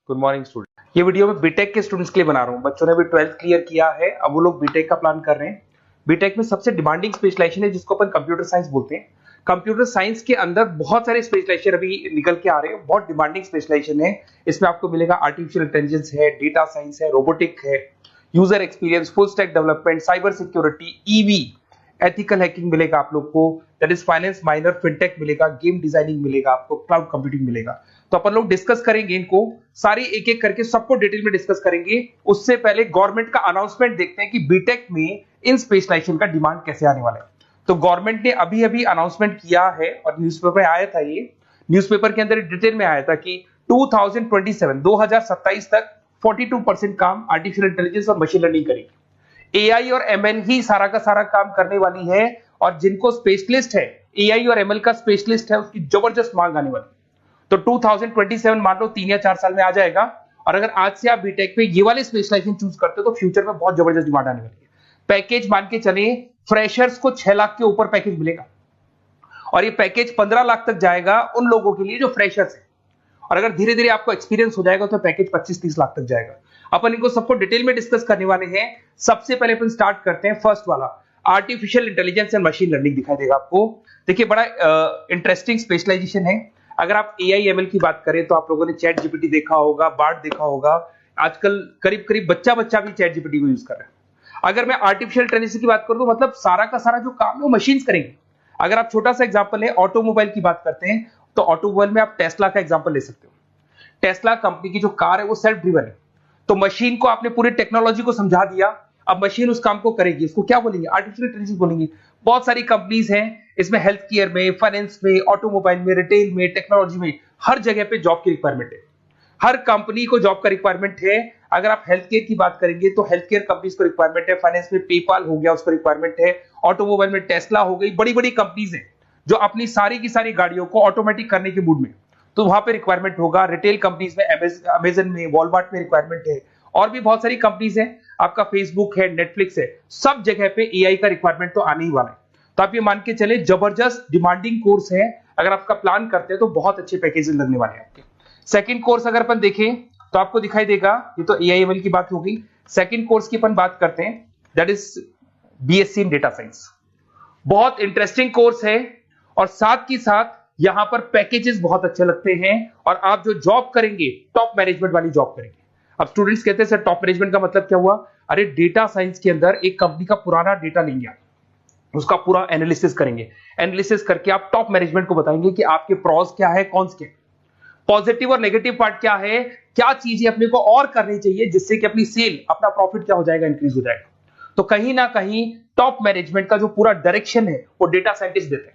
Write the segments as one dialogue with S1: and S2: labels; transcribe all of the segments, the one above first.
S1: Good morning student. ये video मैं BTech के स्टूडेंट्स के लिए बना रहा हूँ। बच्चों ने भी 12th क्लियर किया है, अब वो लोग बीटेक का प्लान कर रहे हैं। बीटेक में सबसे डिमांडिंग स्पेशलाइजेशन है जिसको अपन कंप्यूटर साइंस बोलते हैं। कंप्यूटर साइंस के अंदर बहुत सारे स्पेशलाइजेशन अभी निकल के आ रहे हैं, बहुत डिमांडिंग स्पेशलाइजेशन है। इसमें आपको मिलेगा आर्टिफिशियल इंटेलिजेंस है, डेटा साइंस है, रोबोटिक है, user experience, full stack development, cyber security, EV, ethical hacking मिलेगा आप लोग को, that is finance minor, fintech मिलेगा, गेम डिजाइनिंग मिलेगा आपको, क्लाउड कंप्यूटिंग मिलेगा। तो अपन लोग डिस्कस करेंगे इनको सारी एक एक करके, सबको डिटेल में डिस्कस करेंगे। उससे पहले गवर्नमेंट का अनाउंसमेंट देखते हैं कि बीटेक में इन स्पेशलाइजेशन का डिमांड कैसे आने वाला है। तो गवर्नमेंट ने अभी अभी अनाउंसमेंट किया है और न्यूज़पेपर में आया था, ये न्यूज़पेपर के अंदर डिटेल में आया था कि 2027 तक 42% काम आर्टिफिशियल इंटेलिजेंस और मशीन लर्निंग करेगी। एआई और एमएल ही सारा का सारा काम करने वाली है, और जिनको स्पेशलिस्ट है, एआई और एमएल का स्पेशलिस्ट है, उसकी जबरदस्त मांग आने वाली है। तो 2027 मान लो 3 या 4 साल में आ जाएगा। और अगर आज से आप बीटेक पे ये वाले स्पेशलाइजेशन चूज करते हो तो फ्यूचर में बहुत जबरदस्त डिमांड आने वाली है। पैकेज मान के चले, फ्रेशर्स को 6 लाख के ऊपर पैकेज मिलेगा, और ये पैकेज 15 लाख तक जाएगा उन लोगों के लिए जो फ्रेशर्स है। और अगर धीरे धीरे आपको एक्सपीरियंस हो जाएगा तो पैकेज 25-30 लाख तक जाएगा। अपन इनको सबको डिटेल में डिस्कस करने वाले हैं। सबसे पहले अपन स्टार्ट करते हैं फर्स्ट वाला, artificial intelligence and machine learning दिखाई देगा आपको। देखिए बड़ा इंटरेस्टिंग स्पेशलाइजेशन है। अगर आप एआई एमएल की बात करें तो आप लोगों ने चैट जीपीटी देखा होगा, बार्ड देखा होगा। आजकल करीब करीब बच्चा भी चैट जीपीटी को यूज कर रहा है। अगर मैं आर्टिफिशियल इंटेलिजेंस की बात करूं तो मतलब सारा का सारा जो काम है वो मशीन्स करेंगे। अगर आप छोटा सा एग्जांपल है, ऑटोमोबाइल की बात करते हैं तो ऑटोमोबाइल में आप टेस्ला का एग्जांपल ले सकते हो। टेस्ला कंपनी की जो कार है वो सेल्फ ड्रिवन है। तो मशीन को आपने पूरी टेक्नोलॉजी को समझा दिया, अब मशीन उस काम को करेगी। इसको क्या बोलेंगे? आर्टिफिशियल इंटेलिजेंस बोलेंगे। बहुत सारी कंपनीज हैं इसमें, हेल्थ केयर में, फाइनेंस में, ऑटोमोबाइल में, रिटेल में, टेक्नोलॉजी में, हर जगह पे जॉब की रिक्वायरमेंट है। हर कंपनी को जॉब का रिक्वायरमेंट है। अगर आप हेल्थ केयर की बात करेंगे तो हेल्थ केयर कंपनीज को रिक्वायरमेंट है, फाइनेंस में पेपाल हो गया उसको रिक्वायरमेंट है, ऑटोमोबाइल में टेस्ला हो गई, बड़ी बड़ी कंपनीज हैं जो अपनी सारी की सारी गाड़ियों को ऑटोमेटिक करने के मूड में, तो वहां पे रिक्वायरमेंट होगा। रिटेल कंपनीज में अमेजन में, वॉलमार्ट में रिक्वायरमेंट है, और भी बहुत सारी कंपनीज हैं, आपका फेसबुक है, नेटफ्लिक्स है, सब जगह पे एआई का रिक्वायरमेंट तो आने ही वाला है। तो आप ये मान के चले जबरदस्त डिमांडिंग कोर्स है। अगर आपका प्लान करते हैं तो बहुत अच्छे पैकेजेस लगने वाले हैं आपके। सेकंड कोर्स अगर अपन देखें तो आपको दिखाई देगा, ये तो एआई एमएल की बात हो गई। सेकंड कोर्स की अपन बात करते हैं, that is BSc in data science. बहुत इंटरेस्टिंग कोर्स है, और साथ ही साथ यहां पर पैकेजेस बहुत अच्छे लगते हैं, और आप जो जॉब करेंगे टॉप मैनेजमेंट वाली जॉब करेंगे। अब स्टूडेंट्स कहते हैं सर टॉप मैनेजमेंट का मतलब क्या हुआ? अरे डेटा साइंस के अंदर एक कंपनी का पुराना डेटा लेंगे आप, उसका पूरा एनालिसिस करेंगे, एनालिसिस करके आप टॉप मैनेजमेंट को बताएंगे कि आपके प्रॉस क्या है, कौन से पॉजिटिव और नेगेटिव पार्ट क्या है, क्या चीजें अपने को और करनी चाहिए जिससे कि अपनी सेल, अपना प्रॉफिट क्या हो जाएगा, इंक्रीज हो जाएगा। तो कहीं ना कहीं टॉप मैनेजमेंट का जो पूरा डायरेक्शन है वो डेटा साइंटिस्ट देते हैं।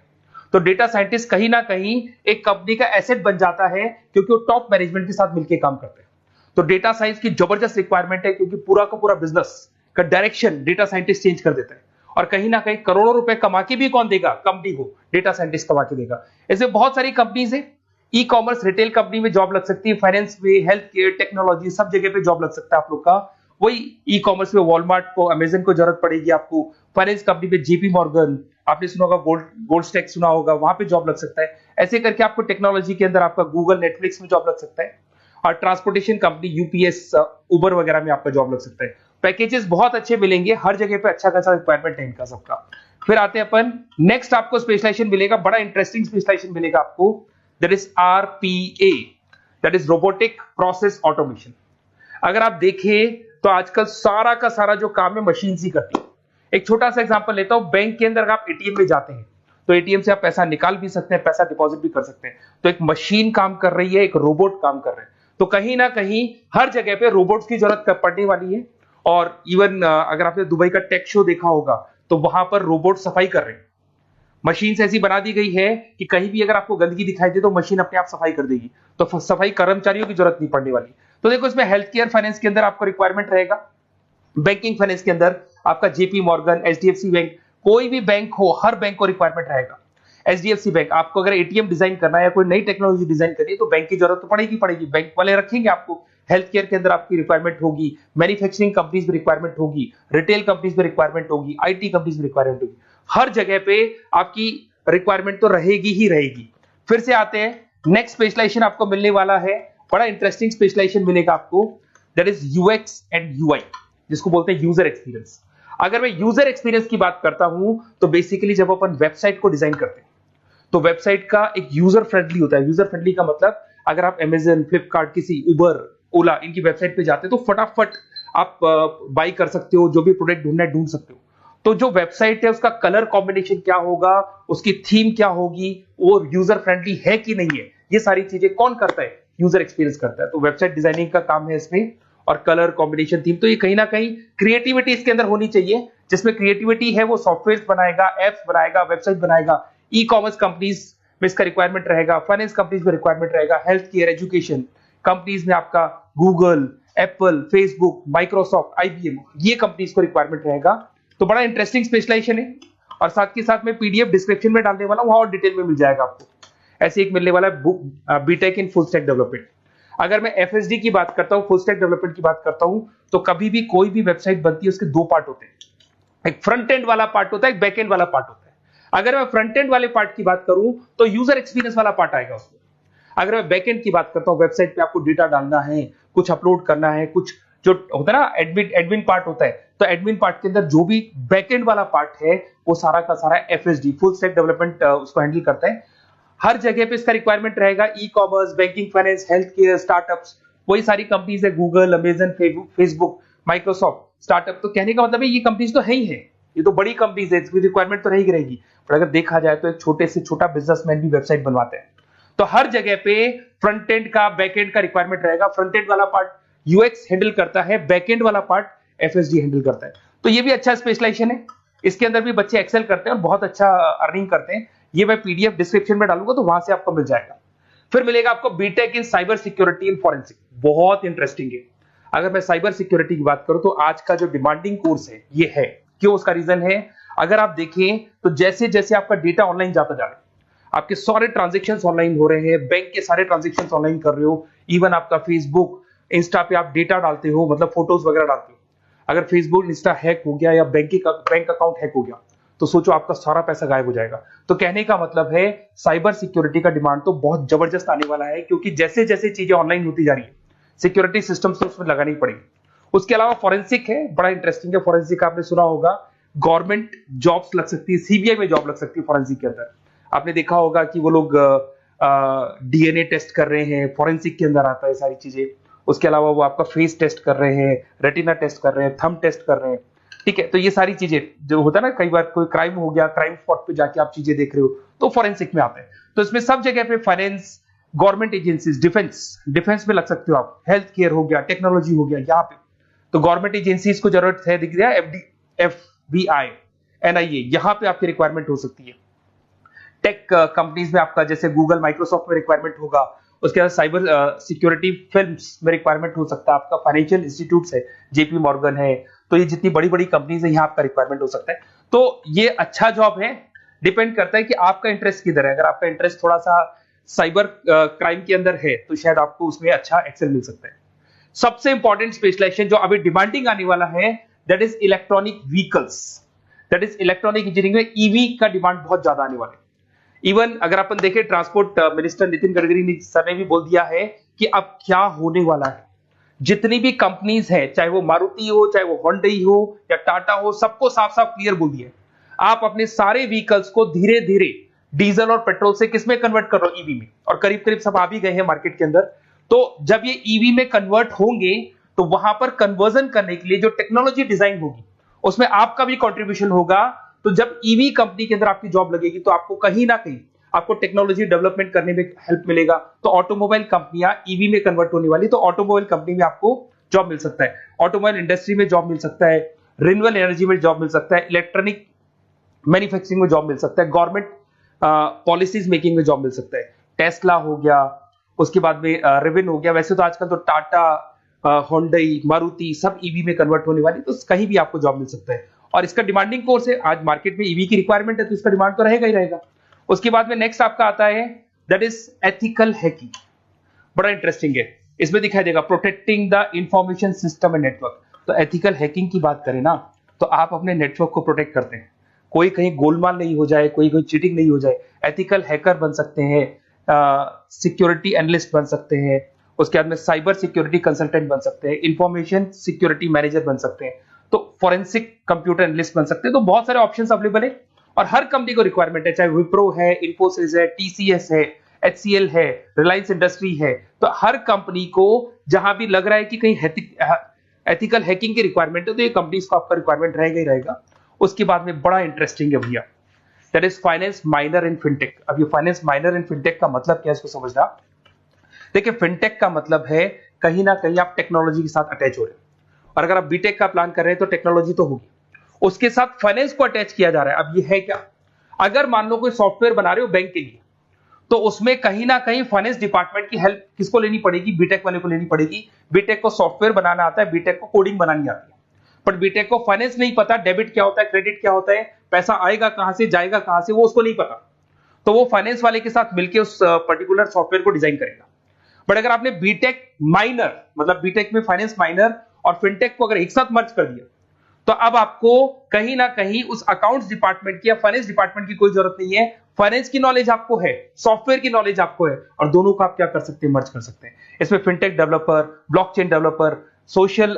S1: तो डेटा साइंटिस्ट कहीं ना कहीं एक कंपनी का एसेट बन जाता है, क्योंकि वो टॉप मैनेजमेंट के साथ मिलकर काम करते हैं। तो डेटा साइंस की जबरदस्त रिक्वायरमेंट है, क्योंकि पूरा का पूरा बिजनेस का डायरेक्शन डेटा साइंटिस्ट चेंज कर देता है। और कहीं ना कहीं करोड़ों रुपए कमा के भी कौन देगा? कंपनी को डेटा साइंटिस्ट कमा के देगा। ऐसे बहुत सारी कंपनीज है, ई कॉमर्स, रिटेल कंपनी में जॉब लग सकती है, फाइनेंस में, हेल्थ केयर, टेक्नोलॉजी, सब जगह पे जॉब लग सकता है आप लोग का। वही ई कॉमर्स में वॉलमार्ट को, अमेजन को जरूरत पड़ेगी आपको। फाइनेंस कंपनी में जेपी मॉर्गन, आपने सुना होगा, गोल्ड स्टैक सुना होगा, वहां पे जॉब लग सकता है। ऐसे करके आपको टेक्नोलॉजी के अंदर आपका गूगल, नेटफ्लिक्स में जॉब लग सकता है। और ट्रांसपोर्टेशन कंपनी यूपीएस, उबर वगैरह में आपका जॉब लग सकता है। पैकेजेस बहुत अच्छे मिलेंगे, हर जगह पे अच्छा खासा रिक्वायरमेंट है इनका सबका। फिर आते हैं अपन नेक्स्ट, आपको स्पेशलाइजेशन मिलेगा, बड़ा इंटरेस्टिंग स्पेशलाइजेशन मिलेगा आपको, that is RPA, that is robotic process automation. अगर आप देखें तो आजकल सारा का सारा जो काम है मशीन ही करती है। एक छोटा सा एग्जांपल लेता हूं, बैंक के अंदर आप एटीएम में जाते हैं तो एटीएम से आप पैसा निकाल भी सकते हैं, पैसा डिपॉजिट भी कर सकते हैं। तो एक मशीन काम कर रही है, एक रोबोट काम कर रहे हैं। तो कहीं ना कहीं हर जगह पे रोबोट्स की जरूरत पड़ने वाली है। और इवन अगर आपने दुबई का टेक शो देखा होगा तो वहां पर रोबोट सफाई कर रहे हैं। मशीन ऐसी बना दी गई है कि कहीं भी अगर आपको गंदगी दिखाई दे तो मशीन अपने आप सफाई कर देगी, तो सफाई कर्मचारियों की जरूरत नहीं पड़ने वाली। तो देखो इसमें हेल्थ केयर, फाइनेंस के अंदर आपको रिक्वायरमेंट रहेगा, बैंकिंग फाइनेंस के अंदर आपका जेपी मॉर्गन, एचडीएफसी बैंक, कोई भी बैंक हो, हर बैंक को रिक्वायरमेंट रहेगा। एचडीएफसी बैंक, आपको अगर एटीएम डिजाइन करना है या कोई नई टेक्नोलॉजी डिजाइन करनी है तो बैंक की जरूरत तो पड़ेगी, बैंक वाले रखेंगे आपको। हेल्थ केयर के अंदर आपकी रिक्वायरमेंट होगी, मैन्युफैक्चरिंग कंपनीज में रिक्वायरमेंट होगी, रिटेल कंपनीज में रिक्वायरमेंट होगी, आईटी कंपनीज में रिक्वायरमेंट होगी। हर जगह पे आपकी रिक्वायरमेंट तो रहेगी ही रहेगी। फिर से आते हैं नेक्स्ट स्पेशलाइजेशन आपको मिलने वाला है बड़ा इंटरेस्टिंग स्पेशलाइजेशन मिलेगा आपको, that is UX and UI, जिसको बोलते हैं यूजर एक्सपीरियंस। अगर मैं यूजर एक्सपीरियंस की बात करता हूं तो बेसिकली जब अपन वेबसाइट को डिजाइन करते हैं तो वेबसाइट का एक यूजर फ्रेंडली होता है। यूजर फ्रेंडली का मतलब अगर आप अमेजन, फ्लिपकार्ट, किसी उबर, ओला इनकी वेबसाइट पे जाते हैं तो फटाफट आप बाई कर सकते हो, जो भी प्रोडक्ट ढूंढना है ढूंढ सकते हो। तो जो वेबसाइट है उसका कलर कॉम्बिनेशन क्या होगा, उसकी थीम क्या होगी, वो यूजर फ्रेंडली है कि नहीं है, ये सारी चीजें कौन करता है, यूजर एक्सपीरियंस करता है। तो वेबसाइट डिजाइनिंग का काम है इसमें, और कलर कॉम्बिनेशन, थीम। तो ये कहीं ना कहीं क्रिएटिविटी इसके अंदर होनी चाहिए। जिसमें क्रिएटिविटी है वो सॉफ्टवेयर बनाएगा, एप्स बनाएगा, वेबसाइट बनाएगा। ई कॉमर्स कंपनीज में इसका रिक्वायरमेंट रहेगा, फाइनेंस कंपनीज में रिक्वायरमेंट रहेगा, हेल्थ केयर, एजुकेशन कंपनीज में आपका Google, Apple, Facebook, Microsoft, IBM, ये कंपनीज को रिक्वायरमेंट रहेगा। तो बड़ा इंटरेस्टिंग स्पेशलाइजेशन है। और साथ के साथ में पीडीएफ डिस्क्रिप्शन में डालने वाला हूं, वहां और डिटेल में मिल जाएगा आपको। ऐसे एक मिलने वाला है book, BTech in full stack development. अगर मैं एफएसडी की बात करता हूं, फुल स्टैक डेवलपमेंट की बात करता हूं, तो कभी भी कोई भी वेबसाइट बनती है उसके दो पार्ट होते हैं, एक फ्रंट एंड वाला पार्ट होता है, एक बैक एंड वाला पार्ट होता है। अगर मैं फ्रंट एंड वाले पार्ट की बात करूं तो यूजर एक्सपीरियंस वाला पार्ट आएगा उसमें। अगर मैं बैक एंड की बात करता हूं, वेबसाइट पे आपको डेटा डालना है, कुछ अपलोड करना है, कुछ जो होता है ना एडमिन पार्ट होता है, तो एडमिन पार्ट के अंदर जो भी बैक एंड वाला पार्ट है वो सारा का सारा एफएसडी, फुल स्टैक डेवलपमेंट, उसको हैंडल करता है। हर जगह पे इसका रिक्वायरमेंट रहेगा। E commerce, banking, finance, health care, startups, वही सारी कंपनीज है, Google, Amazon, Facebook, Microsoft, startup. तो कहने का मतलब है ये कंपनीज तो है ही है, ये तो बड़ी कंपनीज है, इसकी रिक्वायरमेंट तो रहेगी। पर अगर देखा जाए तो एक छोटे से छोटा बिजनेसमैन भी वेबसाइट बनवाते हैं। तो हर जगह पे फ्रंट एंड का, बैक एंड का रिक्वायरमेंट रहेगा। फ्रंट एंड वाला पार्ट यूएक्स हैंडल करता है, बैक एंड वाला पार्ट एफएसडी हैंडल करता है। तो ये भी अच्छा स्पेशलाइजेशन है। इसके अंदर भी बच्चे एक्सेल करते हैं और बहुत अच्छा अर्निंग करते हैं। ये मैं पीडीएफ डिस्क्रिप्शन में डालूंगा तो वहां से आपको मिल जाएगा। फिर मिलेगा आपको BTech in cyber security and forensic, बहुत इंटरेस्टिंग है। अगर मैं साइबर सिक्योरिटी की बात करूं तो आज का जो डिमांडिंग कोर्स है ये है। क्यों? उसका रीजन है, अगर आप देखें तो जैसे जैसे आपका डेटा ऑनलाइन जाता जा रहा है, आपके सारे ट्रांजेक्शंस ऑनलाइन हो रहे हैं, बैंक के सारे ट्रांजेक्शंस ऑनलाइन कर रहे हो, इवन आपका फेसबुक, इंस्टा पे आप डेटा डालते हो, मतलब फोटोज वगैरह डालते हो। अगर फेसबुक, इंस्टा हैक हो गया या बैंक अकाउंट हैक हो गया तो सोचो आपका सारा पैसा गायब हो जाएगा। तो कहने का मतलब है साइबर सिक्योरिटी का डिमांड तो बहुत जबरदस्त आने वाला है, क्योंकि जैसे जैसे चीजें ऑनलाइन होती जा रही है सिक्योरिटी सिस्टम्स तो उसमें लगानी पड़ेगी। उसके अलावा फॉरेंसिक है, बड़ा इंटरेस्टिंग है। फॉरेंसिक आपने सुना होगा, गवर्नमेंट जॉब्स लग सकती है, सीबीआई में जॉब लग सकती है फॉरेंसिक के अंदर। आपने देखा होगा कि वो लोग डीएनए टेस्ट कर रहे हैं, फॉरेंसिक के अंदर आता है सारी चीजें। उसके अलावा वो आपका फेस टेस्ट कर रहे हैं, रेटिना टेस्ट कर रहे हैं, थंब टेस्ट कर रहे हैं। ठीक है, तो ये सारी चीजें जो होता है ना, कई बार कोई क्राइम हो गया, क्राइम स्पॉट पे जाके आप चीजें देख रहे हो तो फॉरेंसिक में आते हैं। तो इसमें सब जगह पे फाइनेंस, गवर्नमेंट एजेंसीज, डिफेंस में लग सकते हो आप, हेल्थ केयर हो गया, टेक्नोलॉजी हो गया, यहाँ पे तो गवर्नमेंट एजेंसीज को जरूरत है, दिख रहा है, एफबीआई, एनआईए, यहाँ पे आपकी रिक्वायरमेंट हो सकती है। टेक कंपनीज में आपका जैसे गूगल, माइक्रोसॉफ्ट में रिक्वायरमेंट होगा। उसके बाद साइबर सिक्योरिटी फिल्म्स में रिक्वायरमेंट हो सकता है आपका, फाइनेंशियल इंस्टीट्यूट्स है, जेपी मॉर्गन है, तो ये जितनी बड़ी बड़ी कंपनीज है यहाँ आपका रिक्वायरमेंट हो सकता है। तो ये अच्छा जॉब है, डिपेंड करता है कि आपका इंटरेस्ट किधर है। अगर आपका इंटरेस्ट थोड़ा सा साइबर क्राइम के अंदर है तो शायद आपको उसमें अच्छा एक्सेल मिल सकता है। सबसे इंपॉर्टेंट स्पेशलाइजेशन जो अभी डिमांडिंग आने वाला है, that is electronic vehicles, that is electronic engineering में ईवी का डिमांड बहुत ज्यादा आने वाला है। इवन अगर अपन देखें, transport minister Nitin Gadkari sir ने भी बोल दिया है कि अब क्या होने वाला है, जितनी भी कंपनीज है, चाहे वो मारुति हो, चाहे वो होंडई हो या टाटा हो, सबको साफ साफ क्लियर बोल दिया, आप अपने सारे व्हीकल्स को धीरे धीरे डीजल और पेट्रोल से किसमें कन्वर्ट कर रहे हो, ईवी में। और करीब करीब सब आ भी गए हैं मार्केट के अंदर। तो जब ये ईवी में कन्वर्ट होंगे तो वहां पर कन्वर्जन करने के लिए जो टेक्नोलॉजी डिजाइन होगी उसमें आपका भी कंट्रीब्यूशन होगा। तो जब ईवी कंपनी के अंदर आपकी जॉब लगेगी तो आपको कहीं ना कहीं आपको टेक्नोलॉजी डेवलपमेंट करने में हेल्प मिलेगा। तो ऑटोमोबाइल कंपनियां ईवी में कन्वर्ट होने वाली, तो ऑटोमोबाइल कंपनी में आपको जॉब मिल सकता है, ऑटोमोबाइल इंडस्ट्री में जॉब मिल सकता है, रिन्यूएबल एनर्जी में जॉब मिल सकता है, इलेक्ट्रॉनिक मैन्युफैक्चरिंग में जॉब मिल सकता है, गवर्नमेंट पॉलिसीज मेकिंग में जॉब मिल सकता है, टेस्ला हो गया, उसके बाद में रिविन हो गया। वैसे तो आजकल तो टाटा, होंडई, मारुति सब ईवी में कन्वर्ट होने वाली, तो कहीं भी आपको जॉब मिल सकता है। और इसका डिमांडिंग कोर्स है, आज मार्केट में ईवी की रिक्वायरमेंट है तो इसका डिमांड तो रहेगा ही रहेगा। उसके बाद में नेक्स्ट आपका आता है, दैट इज एथिकल हैकिंग, बड़ा इंटरेस्टिंग है। इसमें दिखाई देगा protecting the information system and network. तो एथिकल हैकिंग की बात करें ना, तो आप अपने नेटवर्क को प्रोटेक्ट करते हैं, कोई कहीं गोलमाल नहीं हो जाए, कोई चीटिंग नहीं हो जाए। एथिकल हैकर बन सकते हैं, सिक्योरिटी एनालिस्ट बन सकते हैं, उसके बाद में साइबर सिक्योरिटी कंसल्टेंट बन सकते हैं, इंफॉर्मेशन सिक्योरिटी मैनेजर बन सकते हैं, तो फोरेंसिक कंप्यूटर एनालिस्ट बन सकते हैं। तो बहुत सारे ऑप्शंस अवेलेबल है और हर कंपनी को रिक्वायरमेंट है, चाहे विप्रो है, इन्फोसिस है, टीसीएस है, एचसीएल है, रिलायंस इंडस्ट्री है। तो हर कंपनी को जहां भी लग रहा है कि कहीं एथिकल हैकिंग की रिक्वायरमेंट है तो ये कंपनीज को आपका रिक्वायरमेंट रहेगा ही रहेगा। उसके बाद में बड़ा इंटरेस्टिंग है भैया, that is finance minor in fintech. अब ये फाइनेंस माइनर इन फिनटेक का मतलब क्या है इसको समझना। देखिए फिनटेक का मतलब है कहीं ना कहीं आप टेक्नोलॉजी के साथ अटैच हो रहे हैं, और अगर आप बीटेक का प्लान कर रहे हैं तो टेक्नोलॉजी तो होगी, उसके साथ फाइनेंस को अटैच किया जा रहा है। अब ये है क्या, अगर मान लो कोई सॉफ्टवेयर बना रहे हो बैंक के लिए, तो उसमें कहीं ना कहीं फाइनेंस डिपार्टमेंट की हेल्प किसको लेनी पड़ेगी, बीटेक वाले को लेनी पड़ेगी। बीटेक को सॉफ्टवेयर बनाना आता है, बीटेक को कोडिंग बनानी आती है, बट बीटेक को फाइनेंस नहीं पता, डेबिट क्या होता है, क्रेडिट क्या होता है, पैसा आएगा कहां से जाएगा कहां से, वो उसको नहीं पता। तो वो फाइनेंस वाले के साथ मिलकर उस पर्टिकुलर सॉफ्टवेयर को डिजाइन करेगा। बट अगर आपने बीटेक माइनर मतलब बीटेक में फाइनेंस माइनर और फिनटेक को अगर एक साथ मर्ज कर दिया, तो अब आपको कहीं ना कहीं उस अकाउंट्स डिपार्टमेंट की या फाइनेंस डिपार्टमेंट की कोई जरूरत नहीं है। फाइनेंस की नॉलेज आपको है, सॉफ्टवेयर की नॉलेज आपको है, और दोनों को आप क्या कर सकते हैं, मर्ज कर सकते हैं। इसमें fintech developer, blockchain developer, social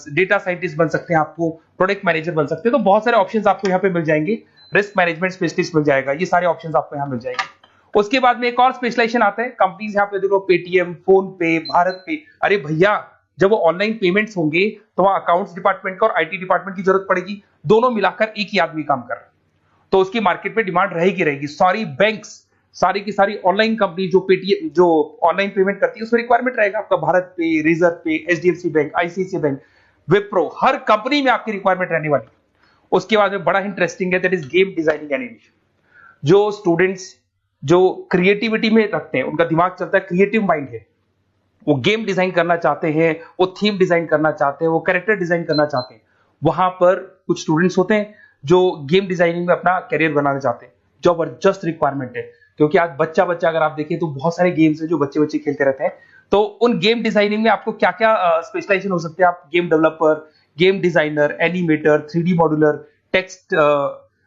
S1: data scientist बन सकते हैं, आपको प्रोडक्ट मैनेजर बन सकते हैं। तो बहुत सारे ऑप्शंस आपको यहाँ पे मिल जाएंगे, रिस्क मैनेजमेंट स्पेशलिस्ट मिल जाएगा, ये सारे ऑप्शंस आपको यहाँ मिल जाएंगे। उसके बाद में एक और स्पेशलाइजेशन आता है, कंपनीज यहाँ पे देखो पेटीएम, फोन पे, भारत पे। अरे भैया जब वो ऑनलाइन पेमेंट्स होंगे तो वहां अकाउंट्स डिपार्टमेंट का और आईटी डिपार्टमेंट की जरूरत पड़ेगी, दोनों मिलाकर एक ही आदमी काम कर रहा है, तो उसकी मार्केट में डिमांड रहेगी रहेगी। सारी बैंक्स, सारी की सारी ऑनलाइन कंपनी जो पेटीएम जो ऑनलाइन पेमेंट करती है उसमें रिक्वायरमेंट रहेगा आपका, भारत पे, Razorpay, HDFC bank, ICICI bank, Wipro, हर कंपनी में आपकी रिक्वायरमेंट रहने वाली है। उसके बाद में बड़ा इंटरेस्टिंग है, that is game designing animation. जो स्टूडेंट्स जो क्रिएटिविटी में रखते हैं, उनका दिमाग चलता है, क्रिएटिव माइंड है, वो गेम डिजाइन करना चाहते हैं, वो थीम डिजाइन करना चाहते हैं, वो कैरेक्टर डिजाइन करना चाहते हैं, वहां पर कुछ स्टूडेंट्स होते हैं जो गेम डिजाइनिंग में अपना कैरियर बनाना चाहते हैं। जबरदस्त रिक्वायरमेंट है, क्योंकि आज बच्चा अगर आप देखें तो बहुत सारे गेम्स हैं जो बच्चे खेलते रहते हैं। तो उन गेम डिजाइनिंग में आपको क्या क्या स्पेशलाइजेशन हो सकते हैं, आप game developer, game designer, animator, 3D modular, text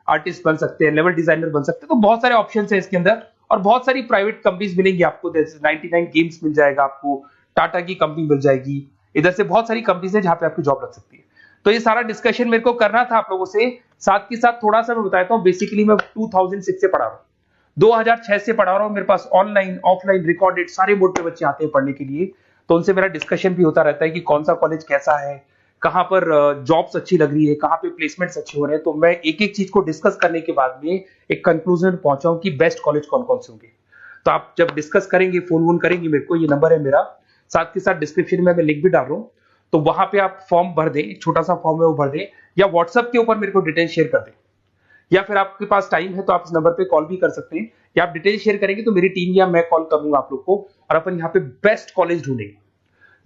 S1: artist बन सकते हैं, लेवल डिजाइनर बन सकते हैं। तो बहुत सारे ऑप्शन है इसके अंदर, और बहुत सारी प्राइवेट कंपनीज मिलेंगी आपको, जैसे 99 गेम्स मिल जाएगा आपको, टाटा की कंपनी मिल जाएगी, इधर से बहुत सारी कंपनीज है जहां पे आपकी जॉब लग सकती है। तो ये सारा डिस्कशन मेरे को करना था आप लोगों से, साथ के साथ थोड़ा सा मैं बताता हूँ। बेसिकली मैं 2006 से पढ़ा रहा हूँ, 2006 से पढ़ा रहा हूँ। मेरे पास ऑनलाइन ऑफलाइन रिकॉर्डेड सारे बोर्ड पे बच्चे आते हैं पढ़ने के लिए, तो उनसे मेरा डिस्कशन भी होता रहता है कि कौन सा कॉलेज कैसा है, कहां पर जॉब्स अच्छी लग रही है, कहां पे प्लेसमेंट्स अच्छे हो रहे हैं। तो मैं एक एक चीज को डिस्कस करने के बाद में एक कंक्लूजन पहुंचा हूं कि बेस्ट कॉलेज कौन कौन से होंगे। तो आप जब डिस्कस करेंगे, फोन वोन करेंगे मेरे को, ये नंबर है मेरा, साथ के साथ डिस्क्रिप्शन में मैं लिंक भी डाल रहा हूँ, तो वहां पे आप फॉर्म भर दें, एक छोटा सा फॉर्म है वो भर दें, या व्हाट्सएप के ऊपर मेरे को डिटेल शेयर कर दें, या फिर आपके पास टाइम है तो आप इस नंबर पे कॉल भी कर सकते हैं, या आप डिटेल शेयर करेंगे तो मेरी टीम या मैं कॉल करूंगा आप लोग को, और अपन यहाँ पे बेस्ट कॉलेज ढूंढेंगे,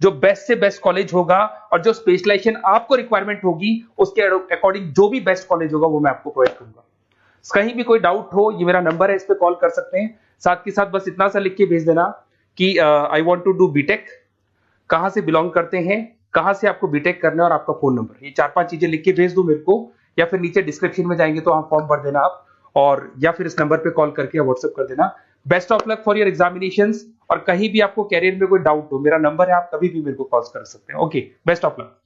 S1: जो बेस्ट से बेस्ट कॉलेज होगा, और जो स्पेशलाइजेशन आपको रिक्वायरमेंट होगी उसके अकॉर्डिंग जो भी बेस्ट कॉलेज होगा वो मैं आपको प्रोवाइड करूंगा। कहीं भी कोई डाउट हो, ये मेरा नंबर है, इस पे कॉल कर सकते हैं। साथ के साथ बस इतना सा लिख के भेज देना कि I want to do BTech, कहां से बिलोंग करते हैं, कहां से आपको बीटेक करना है, और आपका फोन नंबर, ये 4-5 चीजें लिख के भेज दो मेरे को, या फिर नीचे डिस्क्रिप्शन में जाएंगे तो आप फॉर्म भर देना आप, और या फिर इस नंबर पे कॉल करके या व्हाट्सएप कर देना। Best of luck for your examinations, और कहीं भी आपको कैरियर में कोई डाउट हो, मेरा नंबर है, आप कभी भी मेरे को कॉल कर सकते हैं। Okay, best of luck.